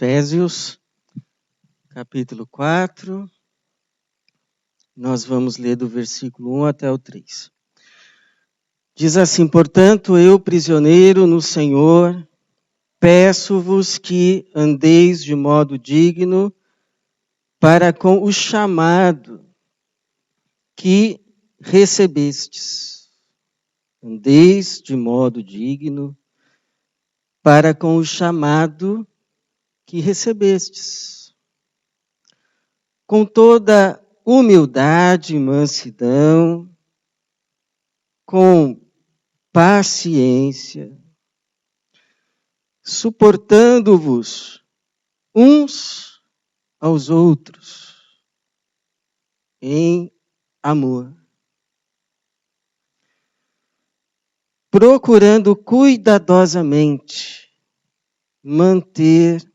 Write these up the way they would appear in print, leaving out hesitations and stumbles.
Efésios, capítulo 4. Nós vamos ler do versículo 1 até o 3. Diz assim: portanto, eu, prisioneiro no Senhor, peço-vos que andeis de modo digno para com o chamado que recebestes. Andeis de modo digno para com o chamado que recebestes. Com toda humildade e mansidão, com paciência, suportando-vos uns aos outros em amor, procurando cuidadosamente manter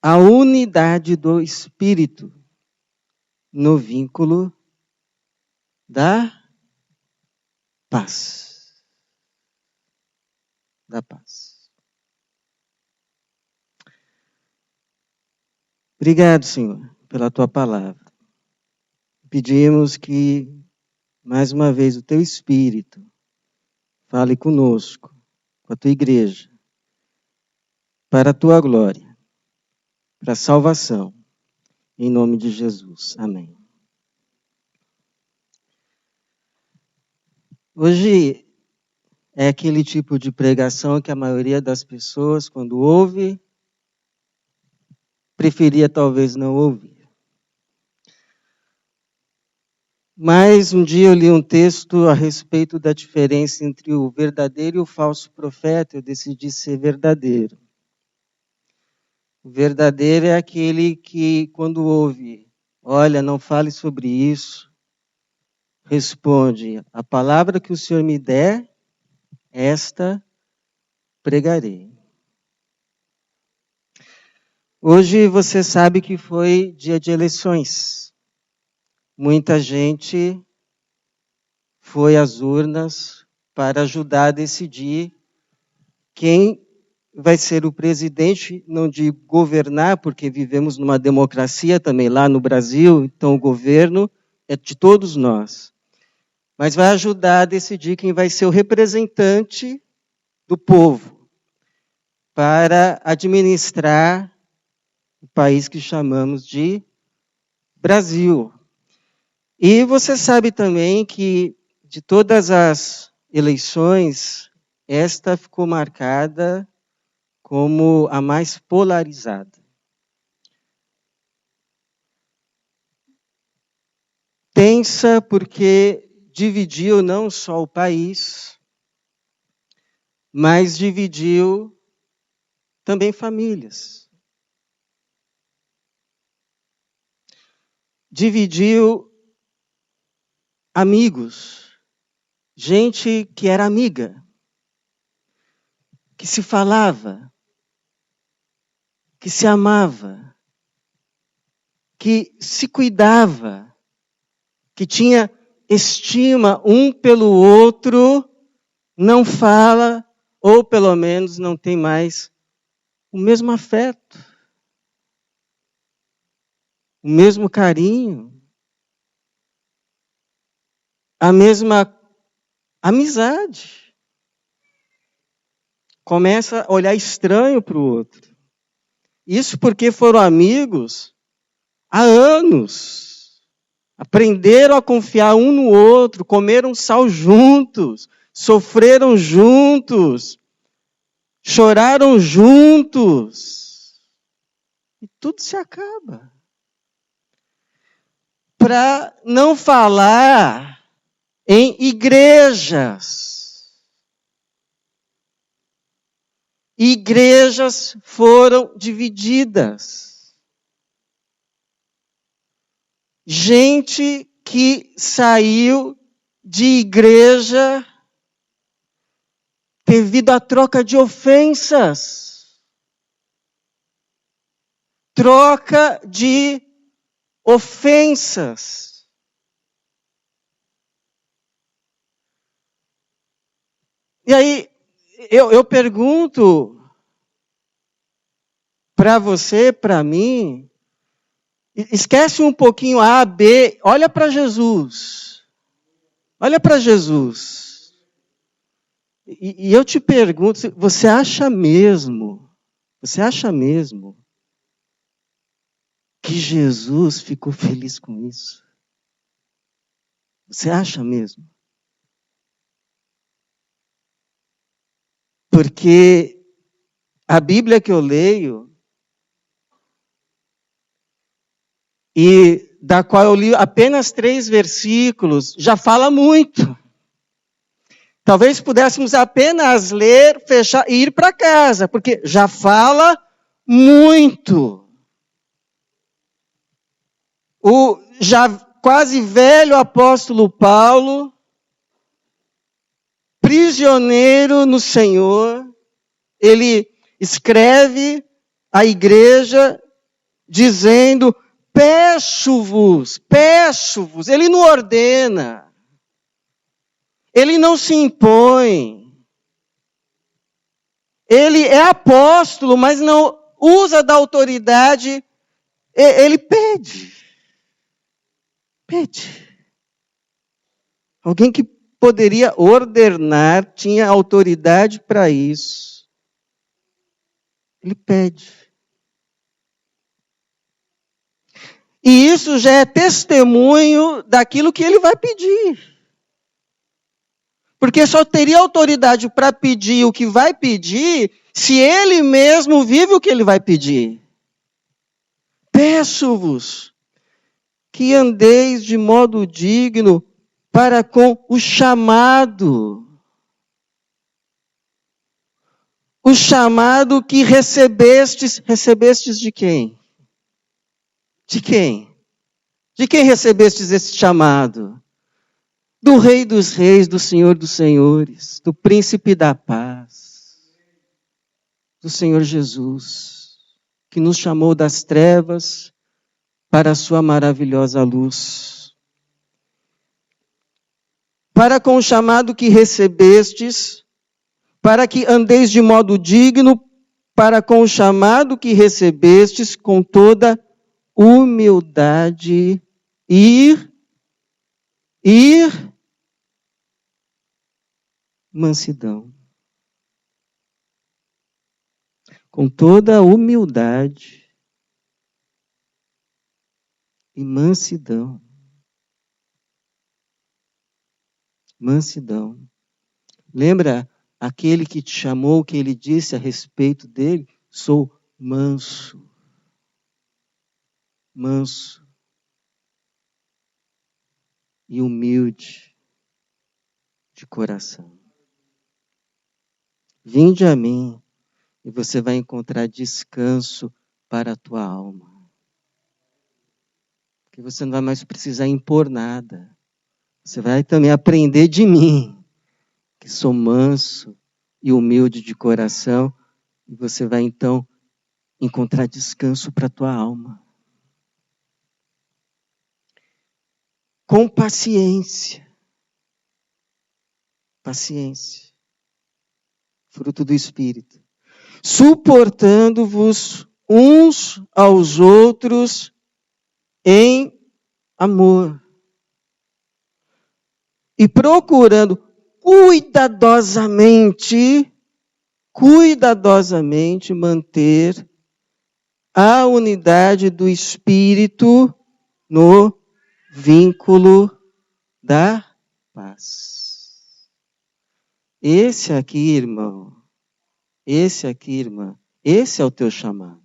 a unidade do Espírito no vínculo da paz. Da paz. Obrigado, Senhor, pela tua palavra. Pedimos que, mais uma vez, o teu Espírito fale conosco, com a tua igreja, para a tua glória, para a salvação, em nome de Jesus. Amém. Hoje é aquele tipo de pregação que a maioria das pessoas, quando ouve, preferia talvez não ouvir. Mas um dia eu li um texto a respeito da diferença entre o verdadeiro e o falso profeta. Eu decidi ser verdadeiro. O verdadeiro é aquele que, quando ouve, olha, não fale sobre isso, responde, a palavra que o Senhor me der, esta pregarei. Hoje você sabe que foi dia de eleições. Muita gente foi às urnas para ajudar a decidir quem vai ser o presidente, não de governar, porque vivemos numa democracia também lá no Brasil, então o governo é de todos nós. Mas vai ajudar a decidir quem vai ser o representante do povo para administrar o país que chamamos de Brasil. E você sabe também que de todas as eleições, esta ficou marcada como a mais polarizada. Tensa porque dividiu não só o país, mas dividiu também famílias. Dividiu amigos, gente que era amiga, que se falava, que se amava, que se cuidava, que tinha estima um pelo outro, não fala, ou pelo menos não tem mais o mesmo afeto, o mesmo carinho, a mesma amizade. Começa a olhar estranho para o outro. Isso porque foram amigos há anos. Aprenderam a confiar um no outro, comeram sal juntos, sofreram juntos, choraram juntos. E tudo se acaba. Para não falar em igrejas. Igrejas foram divididas. Gente que saiu de igreja devido à troca de ofensas. Troca de ofensas. E aí, eu pergunto para você, para mim, esquece um pouquinho A, B, olha para Jesus. Olha para Jesus. E eu te pergunto, você acha mesmo que Jesus ficou feliz com isso? Você acha mesmo? Porque a Bíblia que eu leio, e da qual eu li apenas 3 versículos, já fala muito. Talvez pudéssemos apenas ler, fechar e ir para casa, porque já fala muito. O já quase velho apóstolo Paulo, prisioneiro no Senhor, ele escreve à igreja dizendo: peço-vos, ele não ordena, ele não se impõe, ele é apóstolo, mas não usa da autoridade, ele pede. Alguém que poderia ordenar, tinha autoridade para isso. Ele pede. E isso já é testemunho daquilo que ele vai pedir. Porque só teria autoridade para pedir o que vai pedir se ele mesmo vive o que ele vai pedir. Peço-vos que andeis de modo digno para com o chamado. O chamado que recebestes de quem? De quem? De quem recebestes esse chamado? Do Rei dos Reis, do Senhor dos Senhores, do Príncipe da Paz, do Senhor Jesus, que nos chamou das trevas para a sua maravilhosa luz. Para com o chamado que recebestes, para que andeis de modo digno, para com o chamado que recebestes, com toda humildade, ir, mansidão. Com toda humildade e mansidão. Mansidão. Lembra aquele que te chamou, que ele disse a respeito dele? Sou manso. Manso. E humilde de coração. Vinde a mim e você vai encontrar descanso para a tua alma. Porque você não vai mais precisar impor nada. Você vai também aprender de mim, que sou manso e humilde de coração, e você vai então encontrar descanso para a tua alma. Com paciência. Paciência. Fruto do Espírito. Suportando-vos uns aos outros em amor. E procurando cuidadosamente manter a unidade do Espírito no vínculo da paz. Esse aqui, irmão, irmã, esse é o teu chamado.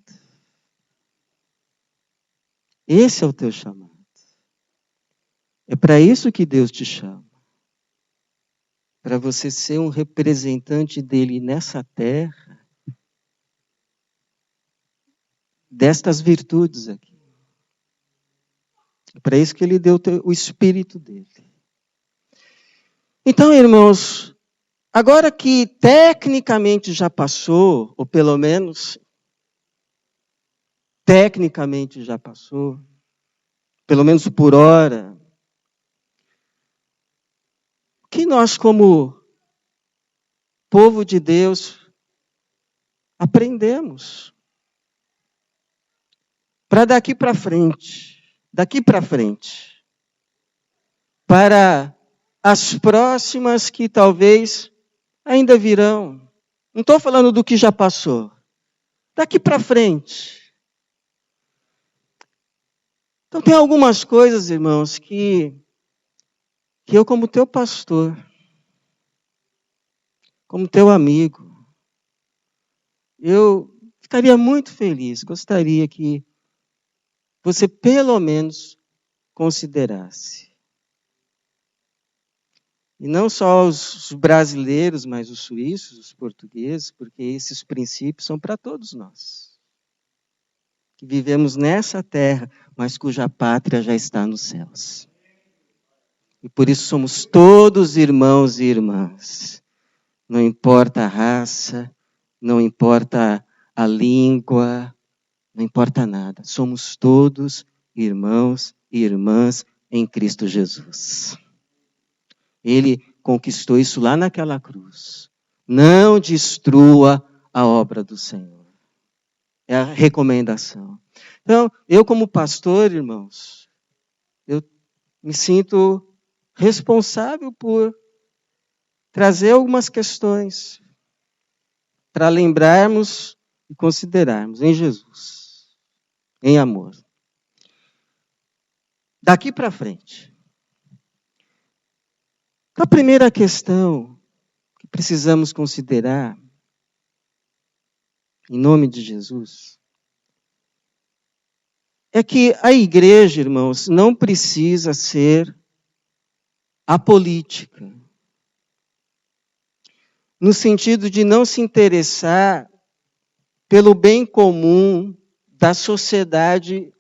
Esse é o teu chamado. É para isso que Deus te chama. Para você ser um representante dele nessa terra, destas virtudes aqui. É para isso que ele deu o Espírito dele. Então, irmãos, agora que tecnicamente já passou, ou pelo menos tecnicamente já passou, pelo menos por hora, o que nós como povo de Deus aprendemos? para daqui para frente, para as próximas que talvez ainda virão. Não estou falando do que já passou. Daqui para frente. Então tem algumas coisas, irmãos, que eu como teu pastor, como teu amigo, eu ficaria muito feliz, gostaria que você pelo menos considerasse. E não só os brasileiros, mas os suíços, os portugueses, porque esses princípios são para todos nós. Que vivemos nessa terra, mas cuja pátria já está nos céus. E por isso somos todos irmãos e irmãs. Não importa a raça, não importa a língua, não importa nada. Somos todos irmãos e irmãs em Cristo Jesus. Ele conquistou isso lá naquela cruz. Não destrua a obra do Senhor. É a recomendação. Então, eu como pastor, irmãos, eu me sinto responsável por trazer algumas questões para lembrarmos e considerarmos em Jesus, em amor. Daqui para frente. A primeira questão que precisamos considerar, em nome de Jesus, é que a igreja, irmãos, não precisa ser apolítica. No sentido de não se interessar pelo bem comum da sociedade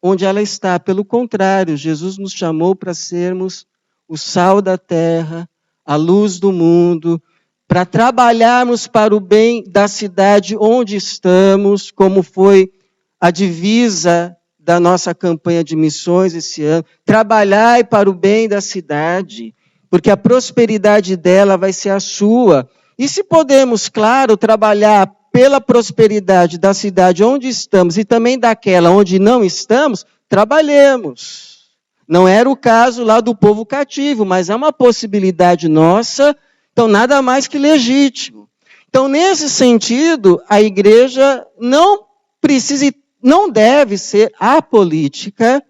onde ela está. Pelo contrário, Jesus nos chamou para sermos o sal da terra, a luz do mundo, para trabalharmos para o bem da cidade onde estamos, como foi a divisa da nossa campanha de missões esse ano. Trabalhai para o bem da cidade, porque a prosperidade dela vai ser a sua. E se podemos, claro, trabalhar pela prosperidade da cidade onde estamos e também daquela onde não estamos, trabalhemos. Não era o caso lá do povo cativo, mas é uma possibilidade nossa, então nada mais que legítimo. Então, nesse sentido, a igreja não precisa e não deve ser apolítica,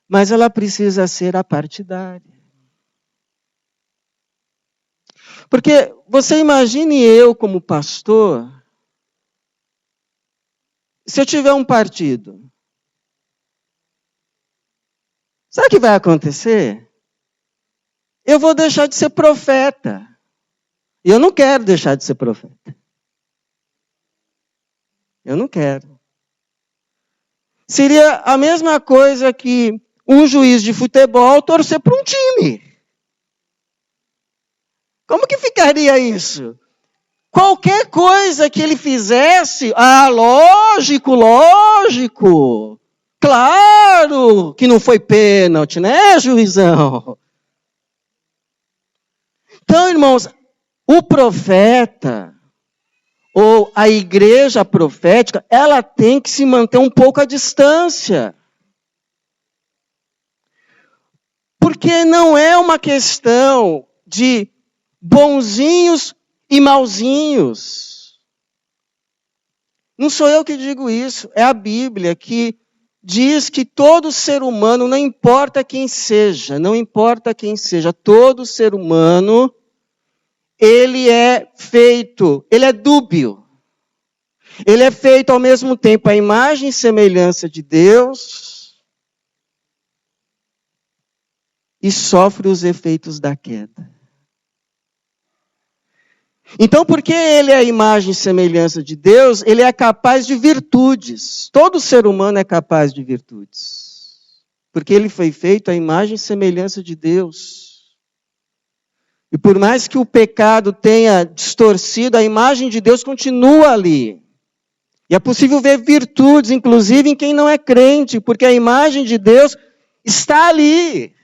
mas ela precisa ser apartidária. Porque você imagine eu como pastor, se eu tiver um partido, sabe o que vai acontecer? Eu vou deixar de ser profeta. E eu não quero deixar de ser profeta. Eu não quero. Seria a mesma coisa que um juiz de futebol torcer para um time. Como que ficaria isso? Qualquer coisa que ele fizesse, lógico. Claro que não foi pênalti, né, juizão? Então, irmãos, o profeta, ou a igreja profética, ela tem que se manter um pouco à distância. Porque não é uma questão de bonzinhos e mauzinhos. Não sou eu que digo isso, é a Bíblia que diz que todo ser humano, não importa quem seja, todo ser humano, ele é feito, ele é dúbio. Ele é feito ao mesmo tempo à imagem e semelhança de Deus e sofre os efeitos da queda. Então, porque ele é a imagem e semelhança de Deus, ele é capaz de virtudes. Todo ser humano é capaz de virtudes. Porque ele foi feito à imagem e semelhança de Deus. E por mais que o pecado tenha distorcido, a imagem de Deus continua ali. E é possível ver virtudes, inclusive em quem não é crente, porque a imagem de Deus está ali.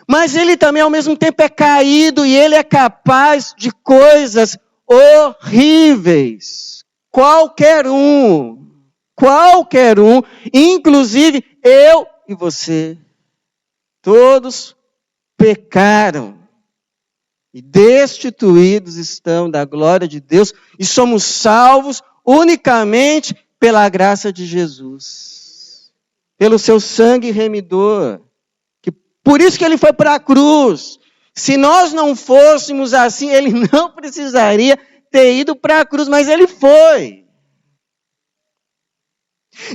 Mas ele também, ao mesmo tempo, é caído e ele é capaz de coisas horríveis. Qualquer um. Qualquer um, inclusive eu e você. Todos pecaram e destituídos estão da glória de Deus e somos salvos unicamente pela graça de Jesus. Pelo seu sangue remidor. Por isso que ele foi para a cruz. Se nós não fôssemos assim, ele não precisaria ter ido para a cruz, mas ele foi.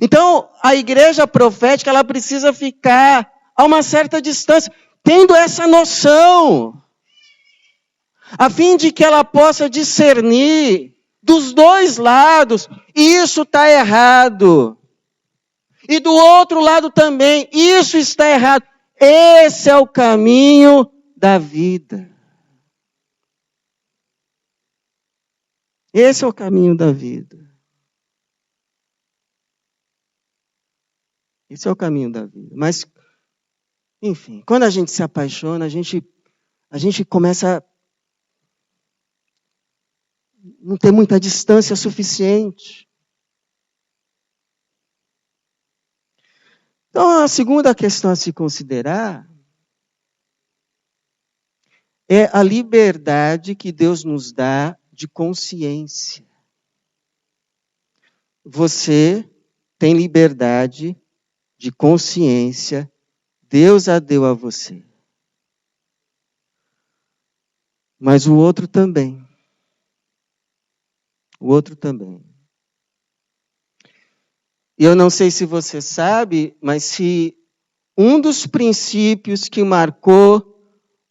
Então, a igreja profética, ela precisa ficar a uma certa distância, tendo essa noção, a fim de que ela possa discernir dos dois lados, isso está errado. E do outro lado também, isso está errado. Esse é o caminho da vida. Esse é o caminho da vida. Esse é o caminho da vida. Mas, enfim, quando a gente se apaixona, a gente começa a não ter muita distância suficiente. Então, a segunda questão a se considerar é a liberdade que Deus nos dá de consciência. Você tem liberdade de consciência, Deus a deu a você. Mas o outro também. O outro também. E eu não sei se você sabe, mas se um dos princípios que marcou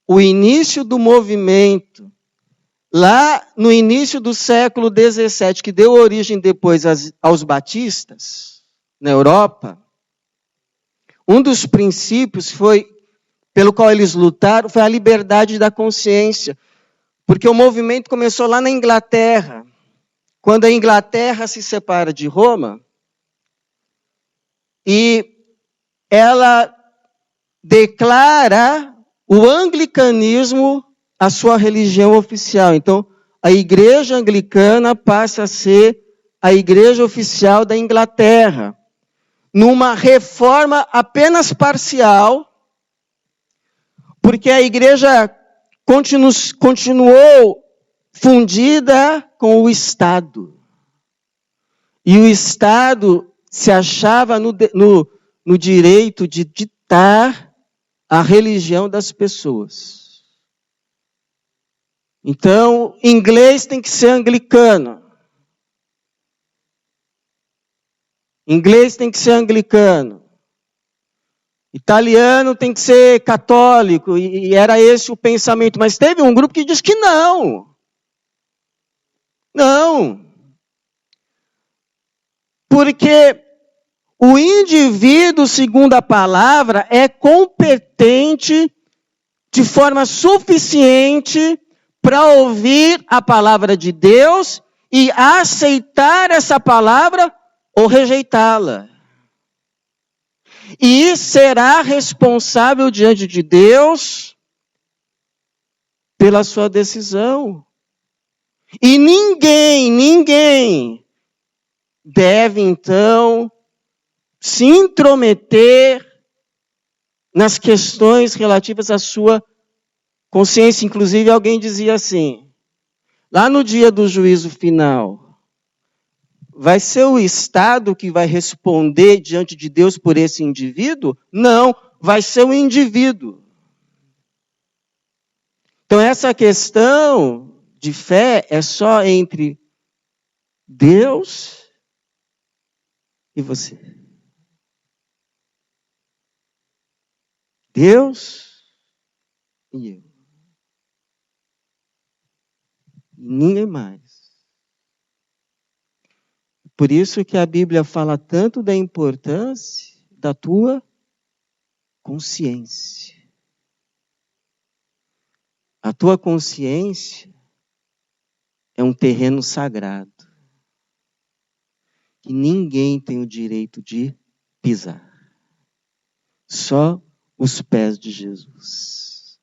o início do movimento, lá no início do século XVII, que deu origem depois aos batistas, na Europa, um dos princípios pelo qual eles lutaram foi a liberdade da consciência. Porque o movimento começou lá na Inglaterra. Quando a Inglaterra se separa de Roma, e ela declara o anglicanismo a sua religião oficial. Então, a igreja anglicana passa a ser a igreja oficial da Inglaterra, numa reforma apenas parcial, porque a igreja continuou fundida com o Estado. E o Estado se achava no direito de ditar a religião das pessoas. Então, inglês tem que ser anglicano. Inglês tem que ser anglicano. Italiano tem que ser católico. E era esse o pensamento. Mas teve um grupo que disse que não. Não. Porque o indivíduo, segundo a palavra, é competente de forma suficiente para ouvir a palavra de Deus e aceitar essa palavra ou rejeitá-la. E será responsável diante de Deus pela sua decisão. E ninguém deve, então, se intrometer nas questões relativas à sua consciência. Inclusive, alguém dizia assim, lá no dia do juízo final, vai ser o Estado que vai responder diante de Deus por esse indivíduo? Não, vai ser o indivíduo. Então, essa questão de fé é só entre Deus e você. Deus e eu. Ninguém mais. Por isso que a Bíblia fala tanto da importância da tua consciência. A tua consciência é um terreno sagrado que ninguém tem o direito de pisar. Só os pés de Jesus.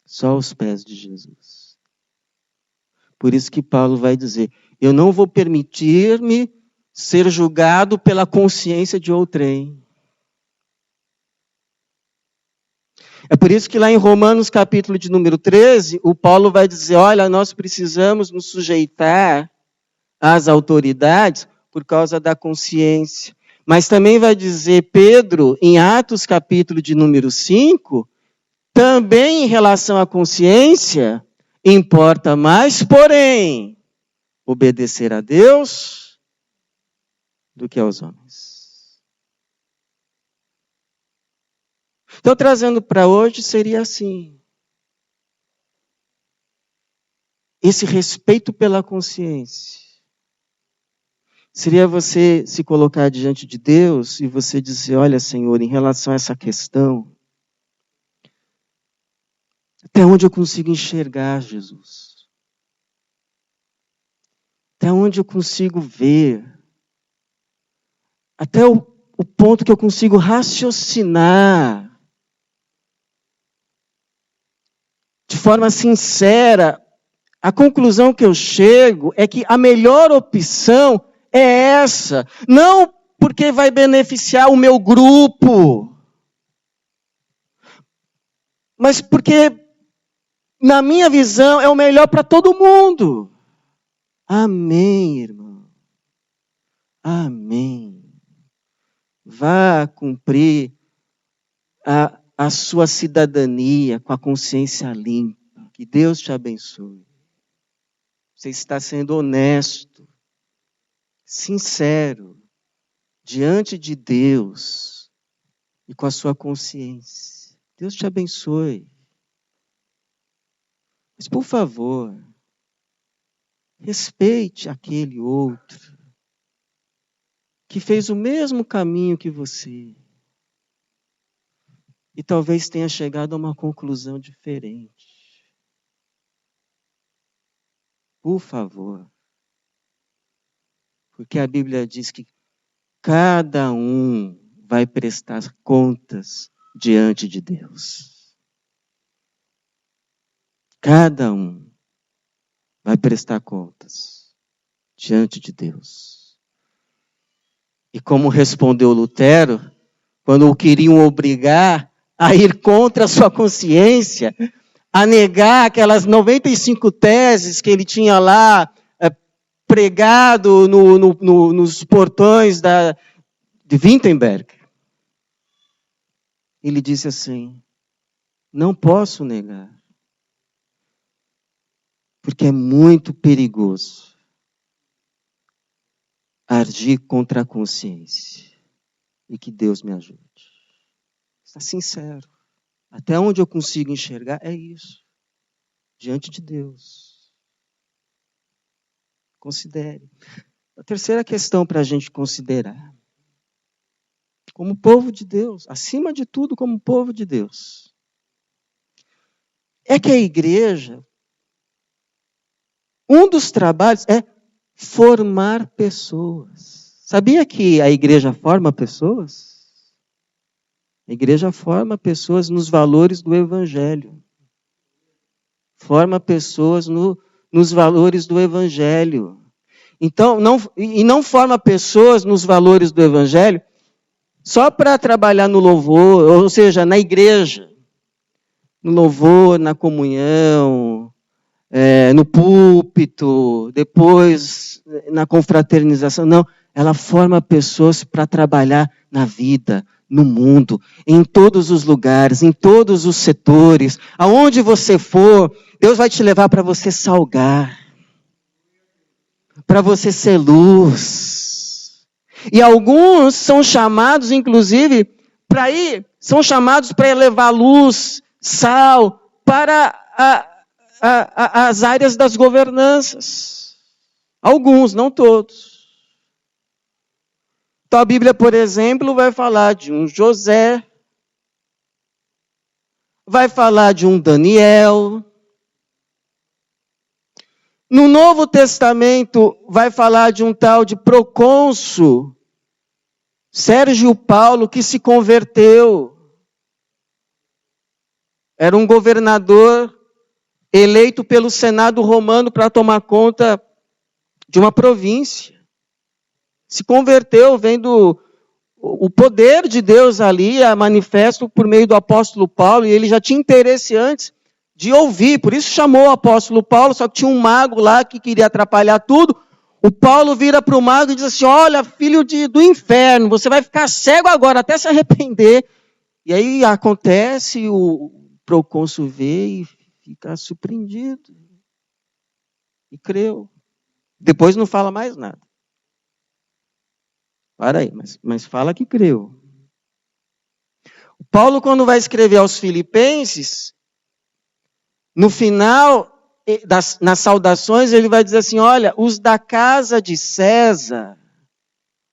Só os pés de Jesus. Por isso que Paulo vai dizer, eu não vou permitir-me ser julgado pela consciência de outrem. É por isso que lá em Romanos, capítulo de número 13, o Paulo vai dizer, olha, nós precisamos nos sujeitar às autoridades por causa da consciência. Mas também vai dizer Pedro, em Atos, capítulo de número 5, também em relação à consciência, importa mais, porém, obedecer a Deus do que aos homens. Então, trazendo para hoje, seria assim. Esse respeito pela consciência. Seria você se colocar diante de Deus e você dizer, olha, Senhor, em relação a essa questão, até onde eu consigo enxergar, Jesus? Até onde eu consigo ver? Até o ponto que eu consigo raciocinar de forma sincera. A conclusão que eu chego é que a melhor opção é essa. Não porque vai beneficiar o meu grupo, mas porque, na minha visão, é o melhor para todo mundo. Amém, irmão. Amém. Vá cumprir a sua cidadania com a consciência limpa. Que Deus te abençoe. Você está sendo honesto, sincero, diante de Deus e com a sua consciência. Deus te abençoe. Mas, por favor, respeite aquele outro que fez o mesmo caminho que você e talvez tenha chegado a uma conclusão diferente. Por favor. Porque a Bíblia diz que cada um vai prestar contas diante de Deus. Cada um vai prestar contas diante de Deus. E como respondeu Lutero, quando o queriam obrigar a ir contra a sua consciência, a negar aquelas 95 teses que ele tinha lá pregado nos portões de Wittenberg. Ele disse assim, não posso negar, porque é muito perigoso agir contra a consciência. E que Deus me ajude. Está sincero. Até onde eu consigo enxergar é isso. Diante de Deus. Considere. A terceira questão para a gente considerar. Como povo de Deus, acima de tudo como povo de Deus. É que a igreja, um dos trabalhos é formar pessoas. Sabia que a igreja forma pessoas? A igreja forma pessoas nos valores do Evangelho. Forma pessoas nos valores do Evangelho. Então, não forma pessoas nos valores do Evangelho só para trabalhar no louvor, ou seja, na igreja. No louvor, na comunhão, no púlpito, depois na confraternização. Não, ela forma pessoas para trabalhar na vida, no mundo, em todos os lugares, em todos os setores. Aonde você for, Deus vai te levar para você salgar, para você ser luz. E alguns são chamados, inclusive, são chamados para elevar luz, sal, para as áreas das governanças. Alguns, não todos. Então a Bíblia, por exemplo, vai falar de um José, vai falar de um Daniel. No Novo Testamento vai falar de um tal de procônsul, Sérgio Paulo, que se converteu. Era um governador eleito pelo Senado romano para tomar conta de uma província. Se converteu vendo o poder de Deus ali, manifesto por meio do apóstolo Paulo, e ele já tinha interesse antes de ouvir, por isso chamou o apóstolo Paulo, só que tinha um mago lá que queria atrapalhar tudo. O Paulo vira para o mago e diz assim, olha, filho do inferno, você vai ficar cego agora, até se arrepender. E aí acontece, o procônsul vê e fica surpreendido. E creu. Depois não fala mais nada. Para aí, mas fala que creu. O Paulo, quando vai escrever aos Filipenses, no final, nas saudações, ele vai dizer assim, olha, os da casa de César,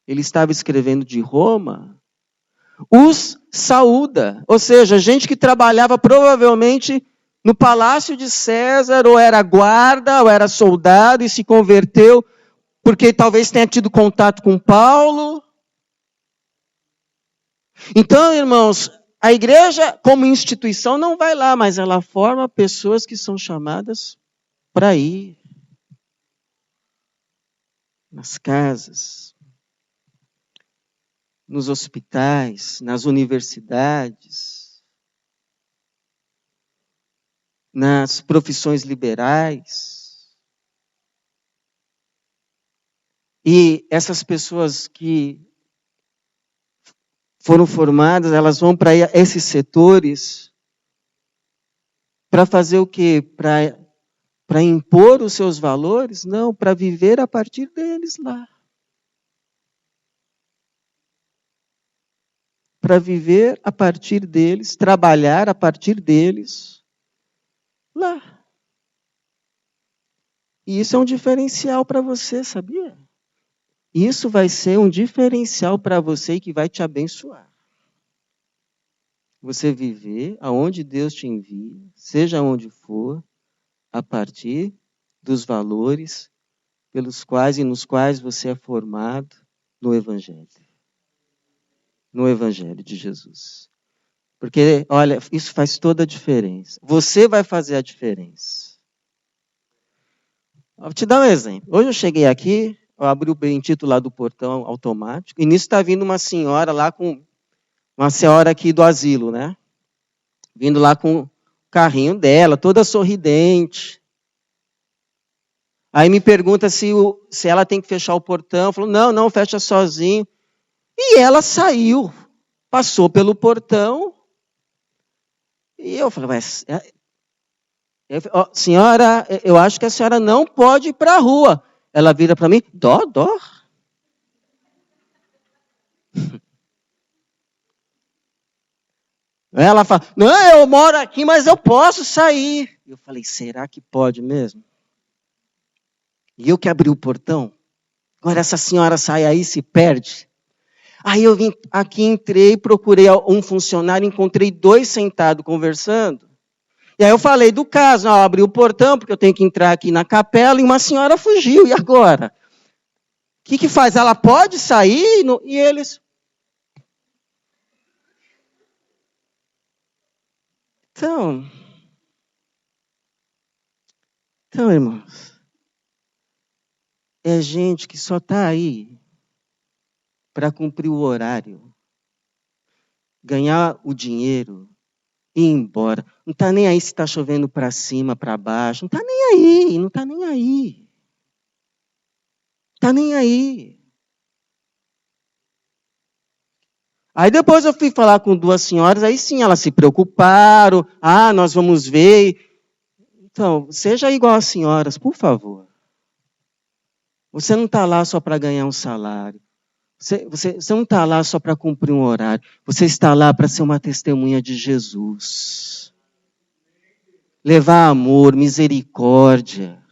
ele estava escrevendo de Roma, os saúda. Ou seja, gente que trabalhava provavelmente no palácio de César, ou era guarda, ou era soldado, e se converteu, porque talvez tenha tido contato com Paulo. Então, irmãos, a igreja como instituição não vai lá, mas ela forma pessoas que são chamadas para ir nas casas, nos hospitais, nas universidades, nas profissões liberais. E essas pessoas que foram formadas, elas vão para esses setores para fazer o quê? Para impor os seus valores? Não, para viver a partir deles lá. Para viver a partir deles, trabalhar a partir deles lá. E isso é um diferencial para você, sabia? Isso vai ser um diferencial para você e que vai te abençoar. Você viver aonde Deus te envia, seja onde for, a partir dos valores pelos quais e nos quais você é formado no Evangelho. No Evangelho de Jesus. Porque, olha, isso faz toda a diferença. Você vai fazer a diferença. Vou te dar um exemplo. Hoje eu cheguei aqui, eu abri o bendito lá do portão automático, e nisso está vindo uma senhora lá com... Uma senhora aqui do asilo, né? Vindo lá com o carrinho dela, toda sorridente. Aí me pergunta se ela tem que fechar o portão. Eu falo, não, fecha sozinho. E ela saiu, passou pelo portão. E eu falei, mas... senhora, eu acho que a senhora não pode ir para a rua. Ela vira para mim, dó. Ela fala, não, eu moro aqui, mas eu posso sair. Eu falei, será que pode mesmo? E eu que abri o portão. Agora essa senhora sai aí e se perde. Aí eu vim aqui, entrei, procurei um funcionário, encontrei 2 sentados conversando. E aí eu falei do caso, eu abri o portão, porque eu tenho que entrar aqui na capela, e uma senhora fugiu, e agora? O que faz? Ela pode sair? E eles... Então, irmãos, é gente que só está aí para cumprir o horário, ganhar o dinheiro e ir embora. Não está nem aí se está chovendo para cima, para baixo. Não está nem aí, não está nem aí. Está nem aí. Aí depois eu fui falar com 2 senhoras, aí sim elas se preocuparam. Nós vamos ver. Então, seja igual às senhoras, por favor. Você não está lá só para ganhar um salário. Você não está lá só para cumprir um horário. Você está lá para ser uma testemunha de Jesus. Levar amor, misericórdia,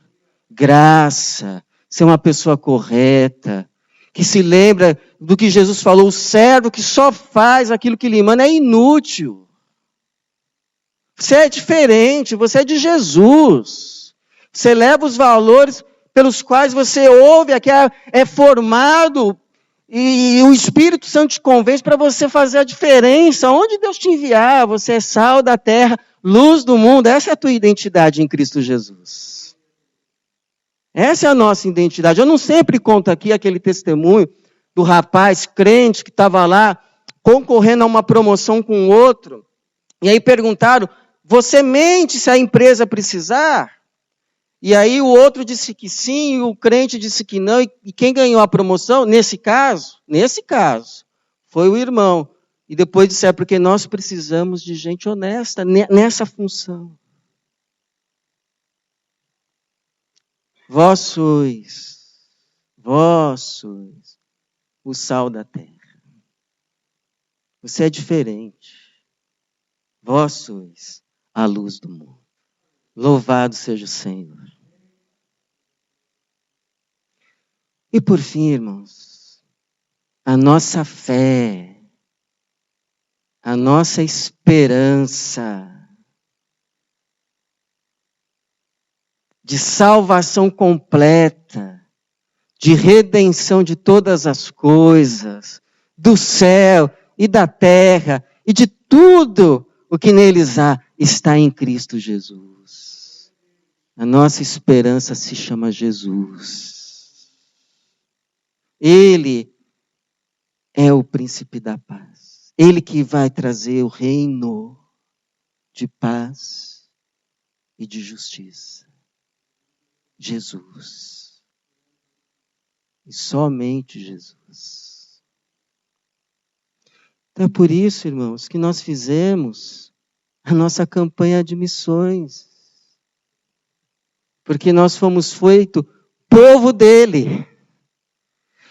graça, ser uma pessoa correta, que se lembra do que Jesus falou, o servo que só faz aquilo que lhe manda é inútil. Você é diferente, você é de Jesus. Você leva os valores pelos quais você ouve, que é formado, e o Espírito Santo te convence para você fazer a diferença. Onde Deus te enviar, você é sal da terra, luz do mundo. Essa é a tua identidade em Cristo Jesus. Essa é a nossa identidade. Eu não sempre conto aqui aquele testemunho do rapaz crente que estava lá concorrendo a uma promoção com o outro. E aí perguntaram, você mente se a empresa precisar? E aí o outro disse que sim, e o crente disse que não. E quem ganhou a promoção, nesse caso, foi o irmão. E depois disse, porque nós precisamos de gente honesta nessa função. Vós sois o sal da terra. Você é diferente. Vós sois a luz do mundo. Louvado seja o Senhor. E por fim, irmãos, a nossa fé, a nossa esperança de salvação completa, de redenção de todas as coisas, do céu e da terra e de tudo o que neles há, está em Cristo Jesus. A nossa esperança se chama Jesus. Ele é o príncipe da paz. Ele que vai trazer o reino de paz e de justiça. Jesus. E somente Jesus. Então é por isso, irmãos, que nós fizemos a nossa campanha de missões. Porque nós fomos feitos povo dele.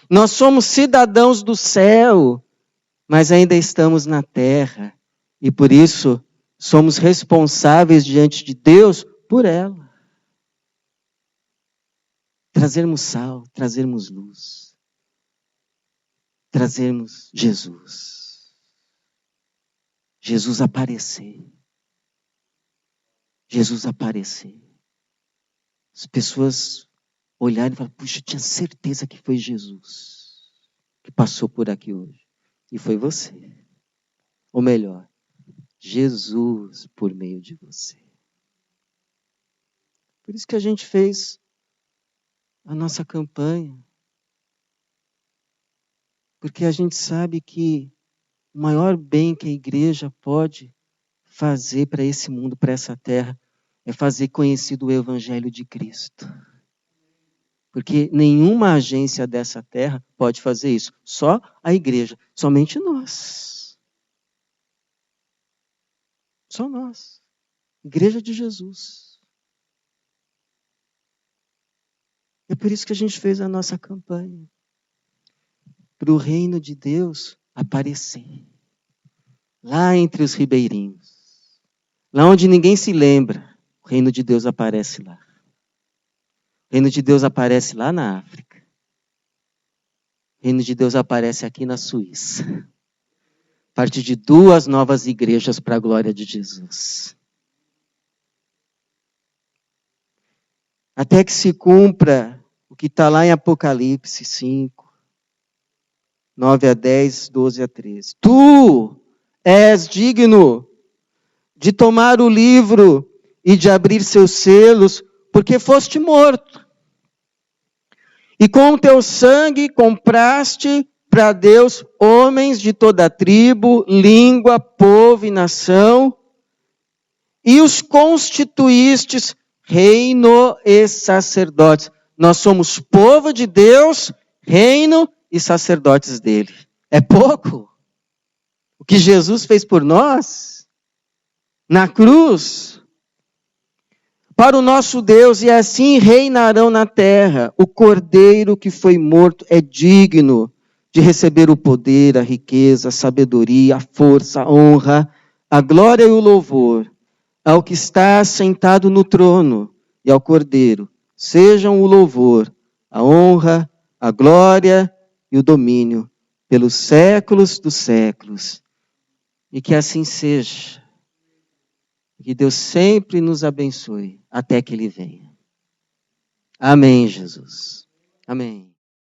Nós somos cidadãos do céu, mas ainda estamos na terra. E por isso somos responsáveis diante de Deus por ela. Trazermos sal, trazermos luz. Trazermos Jesus. Jesus aparecer. Jesus aparecer. As pessoas olharem e falar, puxa, eu tinha certeza que foi Jesus que passou por aqui hoje. E foi você. Ou melhor, Jesus por meio de você. Por isso que a gente fez a nossa campanha. Porque a gente sabe que o maior bem que a igreja pode fazer para esse mundo, para essa terra, é fazer conhecido o Evangelho de Cristo. Porque nenhuma agência dessa terra pode fazer isso. Só a igreja. Somente nós. Só nós. Igreja de Jesus. É por isso que a gente fez a nossa campanha. Para o reino de Deus aparecer. Lá entre os ribeirinhos. Lá onde ninguém se lembra. O reino de Deus aparece lá. O reino de Deus aparece lá na África. O reino de Deus aparece aqui na Suíça. A partir de 2 novas igrejas para a glória de Jesus. Até que se cumpra o que está lá em Apocalipse 5, 9 a 10, 12 a 13. Tu és digno de tomar o livro e de abrir seus selos, porque foste morto. E com o teu sangue compraste para Deus homens de toda tribo, língua, povo e nação, e os constituístes reino e sacerdotes. Nós somos povo de Deus, reino e sacerdotes dele. É pouco? O que Jesus fez por nós? Na cruz? Para o nosso Deus, e assim reinarão na terra. O cordeiro que foi morto é digno de receber o poder, a riqueza, a sabedoria, a força, a honra, a glória e o louvor. Ao que está sentado no trono e ao cordeiro, sejam o louvor, a honra, a glória e o domínio pelos séculos dos séculos. E que assim seja. Que Deus sempre nos abençoe até que Ele venha. Amém, Jesus. Amém.